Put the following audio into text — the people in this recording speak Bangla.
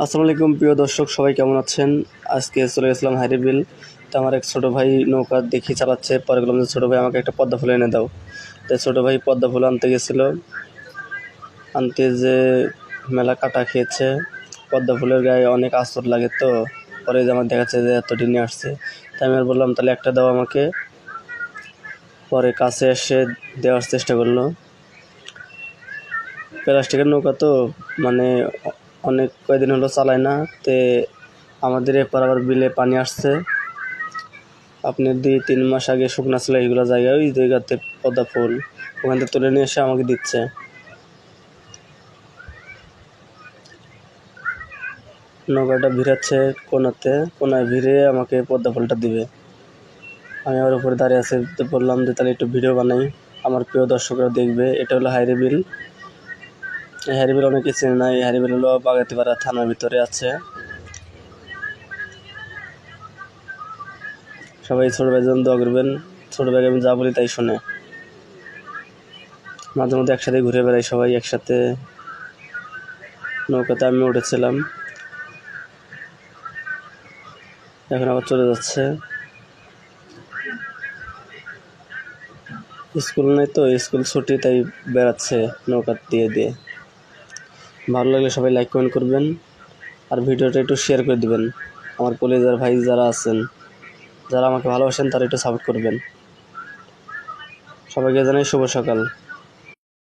আসসালামু আলাইকুম প্রিয় দর্শক, সবাই কেমন আছেন? আজকে চলে গেছিলাম হাইরিবিল। তো আমার এক ছোটো ভাই নৌকা দেখি চালাচ্ছে, পরে বললাম যে ছোটো ভাই আমাকে একটা পদ্মা ফুল এনে দাও। তো ছোটো ভাই পদ্মা ফুল আনতে গেছিলো, আনতে যে মেলা কাটা খেয়েছে। পদ্মা ফুলের গায়ে অনেক আস্তর লাগে, তো পরে যে আমার দেখাচ্ছে যে এতটি নিয়ে আসছে। তাই আমি আর বললাম তাহলে একটা দাও আমাকে। পরে কাছে এসে দেওয়ার চেষ্টা করলো। প্লাস্টিকের নৌকা তো মানে অনেক কয়দিন হলো চালায় না, তে আমাদের এরপর আবার বিলে পানি আসছে। আপনি 2-3 মাস আগে শুকনা ছিল এইগুলো জায়গায়, ওই জায়গাতে পদ্মা ফুল ওখান থেকে তুলে নিয়ে এসে আমাকে দিচ্ছে। নৌকাটা ভিড়াচ্ছে কোনায় ভিড়ে আমাকে পদ্মা ফুলটা দিবে। আমি আমার উপরে দাঁড়িয়ে আছি, তো বললাম যে তাহলে একটু ভিডিও বানাই, আমার প্রিয় দর্শকরা দেখবে। এটা হলো হাইরিবিল। এই হাইরিবিল অনেকে চেনে না। এই হাইরিবিল হলো বাগাতিপাড়া থানার ভিতরে আছে। সবাই ছোটো ভাইয়ের জন্য দোয়া করবেন। ছোটো ভাইকে আমি যা বলি তাই শোনে। মাঝে মধ্যে একসাথে ঘুরে বেড়াই, সবাই একসাথে। নৌকাতে আমি উঠেছিলাম, এখন আবার চলে যাচ্ছে। স্কুল নেই তো, স্কুল ছুটি, তাই বেড়াচ্ছে নৌকা দিয়ে। ভালো লাগলে সবাই লাইক কমেন্ট করবেন, আর ভিডিওটা একটু শেয়ার করে দিবেন। আমার কলেজের ভাই যারা আছেন, যারা আমাকে ভালোবাসেন, তারা একটু সাপোর্ট করবেন। সবাইকে জানাই শুভ সকাল।